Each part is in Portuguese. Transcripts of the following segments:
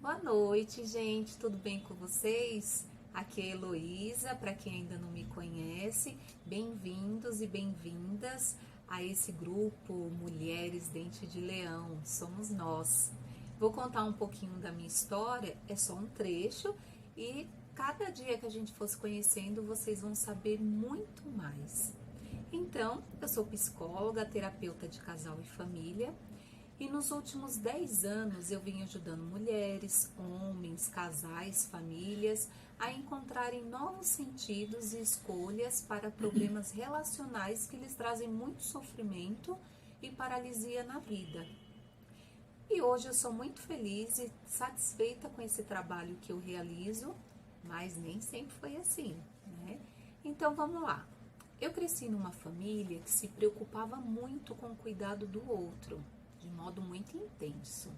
Boa noite, gente. Tudo bem com vocês? Aqui é a Heloísa, para quem ainda não me conhece, bem-vindos e bem-vindas a esse grupo Mulheres Dente de Leão. Somos nós. Vou contar um pouquinho da minha história, é só um trecho e cada dia que a gente for se conhecendo, vocês vão saber muito mais. Então, eu sou psicóloga, terapeuta de casal e família. E nos últimos 10 anos eu vim ajudando mulheres, homens, casais, famílias a encontrarem novos sentidos e escolhas para problemas relacionais que lhes trazem muito sofrimento e paralisia na vida. E hoje eu sou muito feliz e satisfeita com esse trabalho que eu realizo, mas nem sempre foi assim, né? Então vamos lá. Eu cresci numa família que se preocupava muito com o cuidado do outro, de modo muito intenso.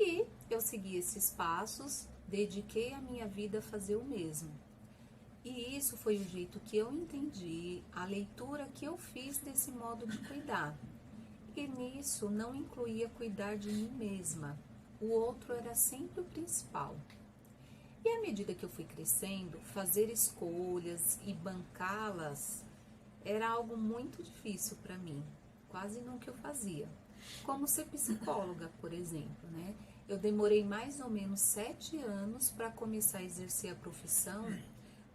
E eu segui esses passos, dediquei a minha vida a fazer o mesmo. E isso foi o jeito que eu entendi, a leitura que eu fiz desse modo de cuidar. E nisso não incluía cuidar de mim mesma. O outro era sempre o principal. E à medida que eu fui crescendo, fazer escolhas e bancá-las era algo muito difícil para mim. Quase nunca eu fazia. Como ser psicóloga, por exemplo, né? Eu demorei mais ou menos 7 anos para começar a exercer a profissão,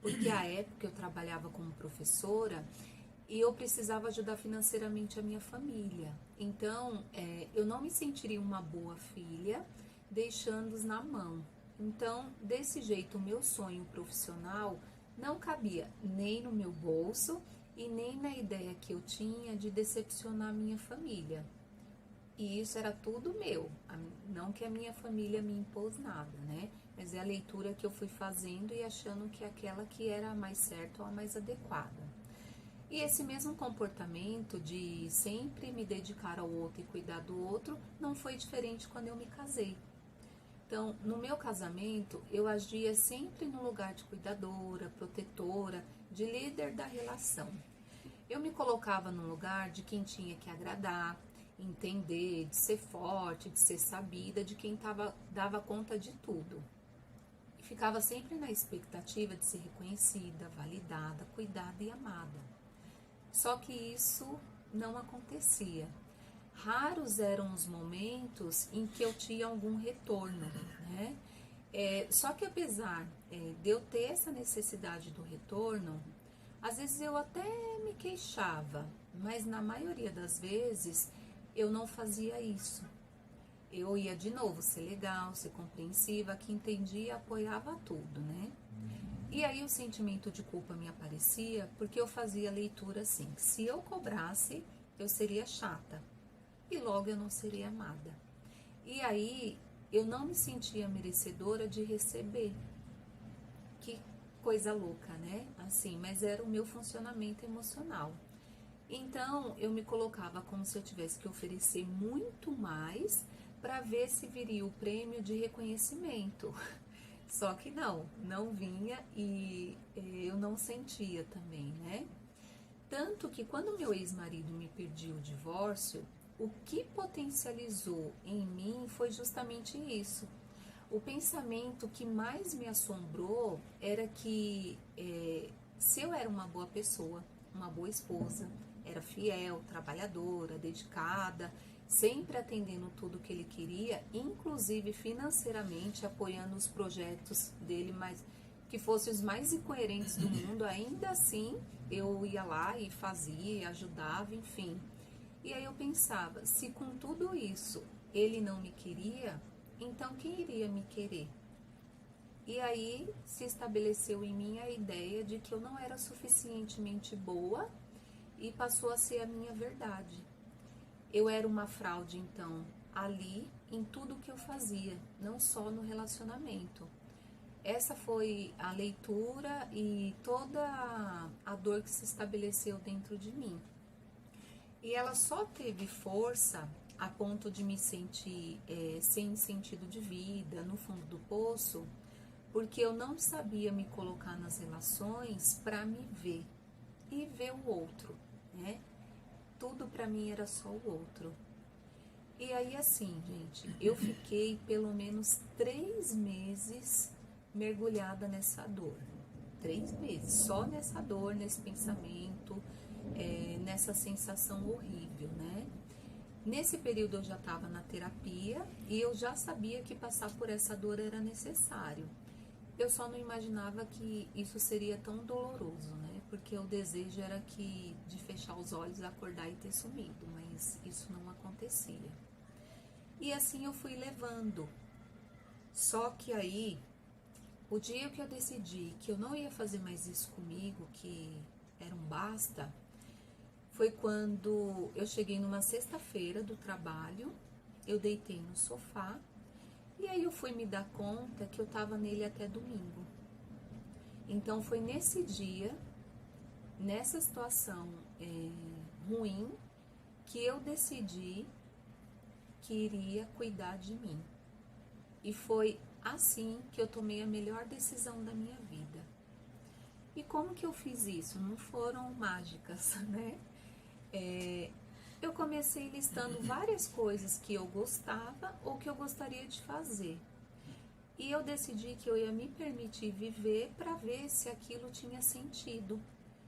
porque à época eu trabalhava como professora e eu precisava ajudar financeiramente a minha família. Então, eu não me sentiria uma boa filha deixando-os na mão. Então, desse jeito, o meu sonho profissional não cabia nem no meu bolso e nem na ideia que eu tinha de decepcionar a minha família. E isso era tudo meu, não que a minha família me impôs nada, né? Mas é a leitura que eu fui fazendo e achando que aquela que era a mais certa ou a mais adequada. E esse mesmo comportamento de sempre me dedicar ao outro e cuidar do outro não foi diferente quando eu me casei. Então, no meu casamento, eu agia sempre no lugar de cuidadora, protetora, de líder da relação. Eu me colocava no lugar de quem tinha que agradar, entender, de ser forte, de ser sabida, de quem dava conta de tudo. E ficava sempre na expectativa de ser reconhecida, validada, cuidada e amada. Só que isso não acontecia. Raros eram os momentos em que eu tinha algum retorno, né? Só que apesar de eu ter essa necessidade do retorno, às vezes eu até me queixava, mas na maioria das vezes eu não fazia isso. Eu ia de novo ser legal, ser compreensiva, que entendia e apoiava tudo, né? E aí o sentimento de culpa me aparecia porque eu fazia leitura assim, que se eu cobrasse, eu seria chata e logo eu não seria amada. E aí eu não me sentia merecedora de receber. Que coisa louca, né? Assim, mas era o meu funcionamento emocional. Então, eu me colocava como se eu tivesse que oferecer muito mais para ver se viria o prêmio de reconhecimento. Só que não vinha e eu não sentia também, né? Tanto que quando meu ex-marido me pediu o divórcio, o que potencializou em mim foi justamente isso. O pensamento que mais me assombrou era que se eu era uma boa pessoa, uma boa esposa, era fiel, trabalhadora, dedicada, sempre atendendo tudo que ele queria, inclusive financeiramente apoiando os projetos dele, mas que fossem os mais incoerentes do mundo, ainda assim eu ia lá e fazia, ajudava, enfim. E aí eu pensava, se com tudo isso ele não me queria, então quem iria me querer? E aí se estabeleceu em mim a ideia de que eu não era suficientemente boa e passou a ser a minha verdade. Eu era uma fraude, então, ali em tudo que eu fazia, não só no relacionamento. Essa foi a leitura e toda a dor que se estabeleceu dentro de mim. E ela só teve força a ponto de me sentir sem sentido de vida, no fundo do poço, porque eu não sabia me colocar nas relações para me ver e ver o outro, né? Tudo para mim era só o outro. E aí assim, gente, eu fiquei pelo menos 3 meses mergulhada nessa dor. 3 meses, só nessa dor, nesse pensamento, nessa sensação horrível, né? Nesse período eu já estava na terapia e eu já sabia que passar por essa dor era necessário. Eu só não imaginava que isso seria tão doloroso, né? Porque o desejo era de fechar os olhos, acordar e ter sumido, mas isso não acontecia. E assim eu fui levando. Só que aí, o dia que eu decidi que eu não ia fazer mais isso comigo, que era um basta, foi quando eu cheguei numa sexta-feira do trabalho, eu deitei no sofá e aí eu fui me dar conta que eu estava nele até domingo. Então foi nesse dia, nessa situação ruim, que eu decidi que iria cuidar de mim. E foi assim que eu tomei a melhor decisão da minha vida. E como que eu fiz isso? Não foram mágicas, né? Eu comecei listando várias coisas que eu gostava ou que eu gostaria de fazer. E eu decidi que eu ia me permitir viver para ver se aquilo tinha sentido.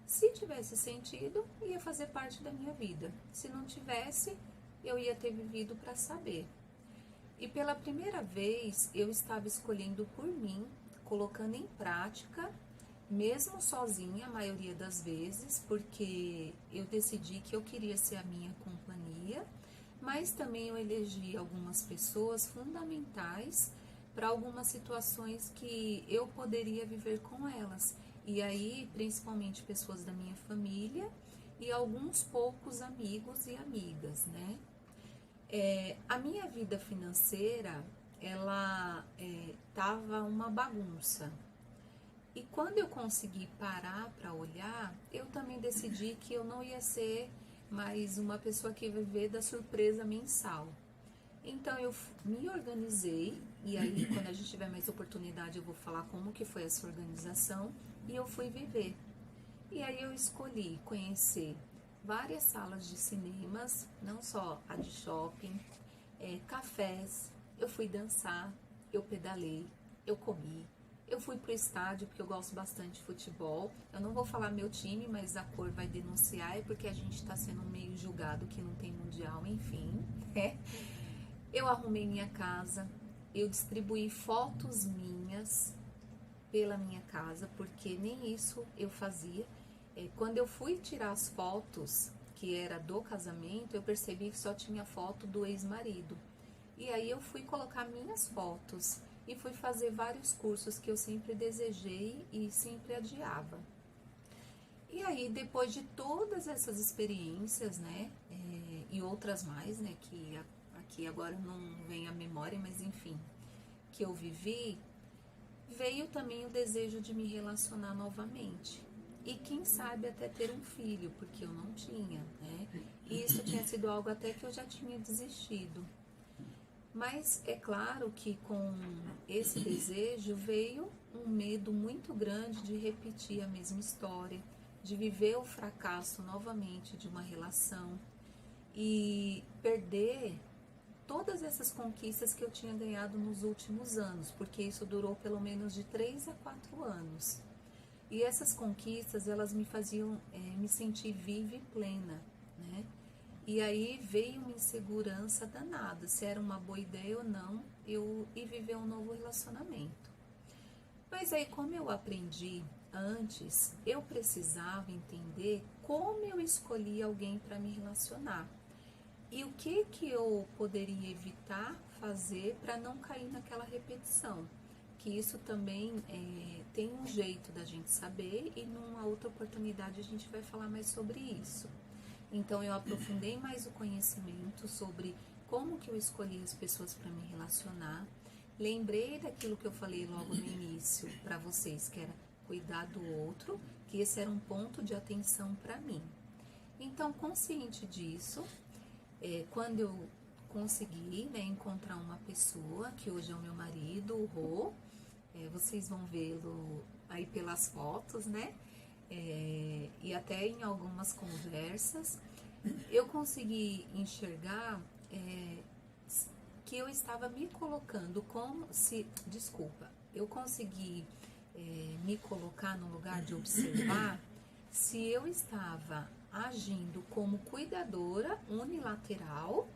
Se tivesse sentido, ia fazer parte da minha vida. Se não tivesse, eu ia ter vivido para saber. E pela primeira vez, eu estava escolhendo por mim, colocando em prática, mesmo sozinha a maioria das vezes, porque eu decidi que eu queria ser a minha companhia, mas também eu elegi algumas pessoas fundamentais para algumas situações que eu poderia viver com elas. E aí, principalmente pessoas da minha família e alguns poucos amigos e amigas, né? A minha vida financeira, ela tava uma bagunça. E quando eu consegui parar para olhar, eu também decidi que eu não ia ser mais uma pessoa que ia viver da surpresa mensal. Então eu me organizei, e aí quando a gente tiver mais oportunidade eu vou falar como que foi essa organização, e eu fui viver. E aí eu escolhi conhecer várias salas de cinemas, não só a de shopping, cafés, eu fui dançar, eu pedalei, eu comi, eu fui pro estádio porque eu gosto bastante de futebol. Eu não vou falar meu time, mas a cor vai denunciar, é porque a gente tá sendo meio julgado que não tem mundial, enfim, né? Eu arrumei minha casa, eu distribuí fotos minhas pela minha casa, porque nem isso eu fazia. Quando eu fui tirar as fotos, que era do casamento, eu percebi que só tinha foto do ex-marido. E aí eu fui colocar minhas fotos e fui fazer vários cursos que eu sempre desejei e sempre adiava. E aí, depois de todas essas experiências, né, e outras mais, né, que aqui agora não vem à memória, mas enfim, que eu vivi, veio também o desejo de me relacionar novamente. E quem sabe até ter um filho, porque eu não tinha, né? E isso tinha sido algo até que eu já tinha desistido. Mas é claro que com esse desejo veio um medo muito grande de repetir a mesma história, de viver o fracasso novamente de uma relação e perder todas essas conquistas que eu tinha ganhado nos últimos anos, porque isso durou pelo menos de 3 a 4 anos. E essas conquistas, elas me faziam me sentir viva e plena, né? E aí veio uma insegurança danada, se era uma boa ideia ou não, eu ir viver um novo relacionamento. Mas aí, como eu aprendi antes, eu precisava entender como eu escolhi alguém para me relacionar. E o que eu poderia evitar fazer para não cair naquela repetição? Que isso também tem um jeito da gente saber, e numa outra oportunidade a gente vai falar mais sobre isso. Então eu aprofundei mais o conhecimento sobre como que eu escolhi as pessoas para me relacionar. Lembrei daquilo que eu falei logo no início para vocês, que era cuidar do outro, que esse era um ponto de atenção para mim. Então, consciente disso, quando eu consegui, né, encontrar uma pessoa, que hoje é o meu marido, o Rô, vocês vão vê-lo aí pelas fotos, né, e até em algumas conversas, eu consegui enxergar que eu estava me colocando como se, desculpa, eu consegui me colocar no lugar de observar se eu estava agindo como cuidadora unilateral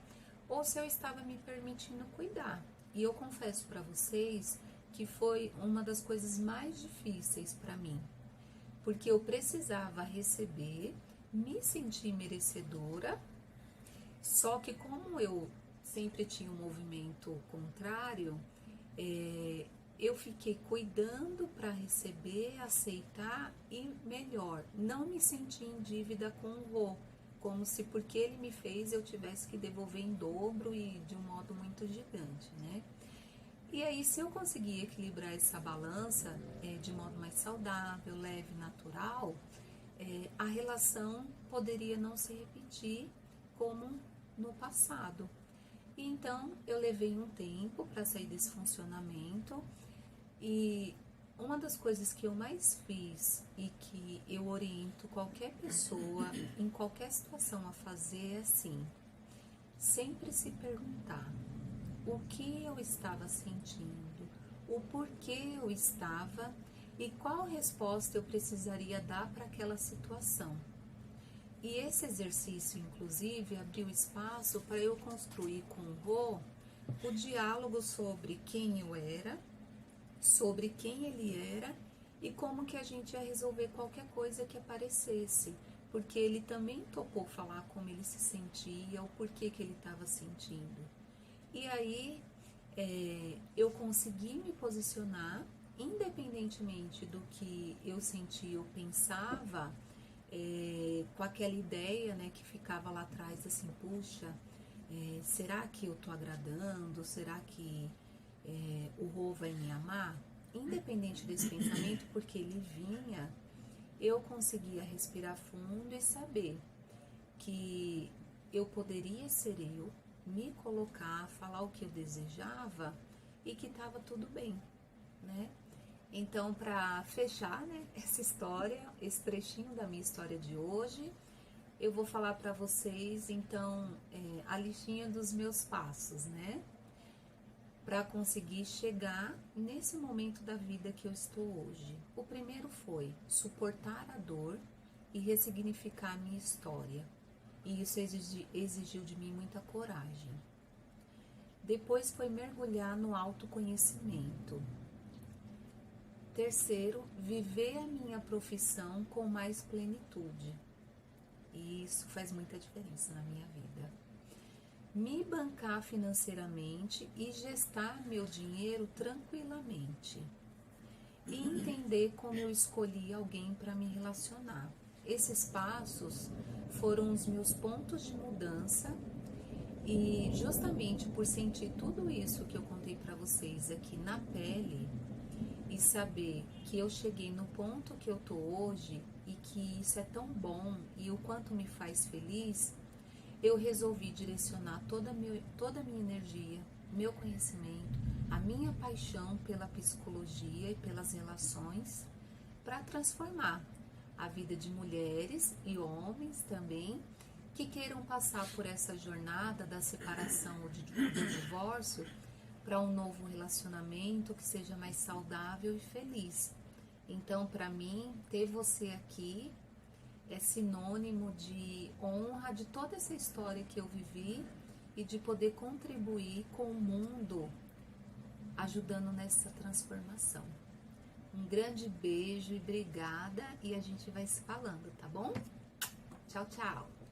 ou se eu estava me permitindo cuidar. E eu confesso para vocês que foi uma das coisas mais difíceis para mim, porque eu precisava receber, me sentir merecedora, só que como eu sempre tinha um movimento contrário, eu fiquei cuidando para receber, aceitar e melhor, não me sentir em dívida com o Rô, como se porque ele me fez eu tivesse que devolver em dobro e de um modo muito gigante, né? E aí, se eu conseguir equilibrar essa balança de modo mais saudável, leve, natural, a relação poderia não se repetir como no passado. E então, eu levei um tempo para sair desse funcionamento e uma das coisas que eu mais fiz e que eu oriento qualquer pessoa em qualquer situação a fazer é assim, sempre se perguntar o que eu estava sentindo, o porquê eu estava e qual resposta eu precisaria dar para aquela situação. E esse exercício, inclusive, abriu espaço para eu construir com o Rô o diálogo sobre quem eu era, sobre quem ele era e como que a gente ia resolver qualquer coisa que aparecesse, porque ele também topou falar como ele se sentia, o porquê que ele estava sentindo. E aí eu consegui me posicionar, independentemente do que eu sentia ou pensava, com aquela ideia, né, que ficava lá atrás, assim, puxa, será que eu tô agradando? Será que o Rô vai me amar? Independente desse pensamento, porque ele vinha, eu conseguia respirar fundo e saber que eu poderia ser eu, me colocar, falar o que eu desejava e que estava tudo bem, né? Então, para fechar, né, essa história, esse trechinho da minha história de hoje, eu vou falar para vocês, então, a listinha dos meus passos, né? Para conseguir chegar nesse momento da vida que eu estou hoje. O primeiro foi suportar a dor e ressignificar a minha história. E isso exigiu de mim muita coragem. Depois foi mergulhar no autoconhecimento. Terceiro, viver a minha profissão com mais plenitude. E isso faz muita diferença na minha vida. Me bancar financeiramente e gestar meu dinheiro tranquilamente. E entender como eu escolhi alguém para me relacionar. Esses passos foram os meus pontos de mudança e justamente por sentir tudo isso que eu contei para vocês aqui na pele e saber que eu cheguei no ponto que eu tô hoje e que isso é tão bom e o quanto me faz feliz, eu resolvi direcionar toda a minha energia, meu conhecimento, a minha paixão pela psicologia e pelas relações para transformar a vida de mulheres e homens também que queiram passar por essa jornada da separação ou do divórcio para um novo relacionamento que seja mais saudável e feliz. Então, para mim, ter você aqui é sinônimo de honra de toda essa história que eu vivi e de poder contribuir com o mundo ajudando nessa transformação. Um grande beijo e obrigada e a gente vai se falando, tá bom? Tchau, tchau!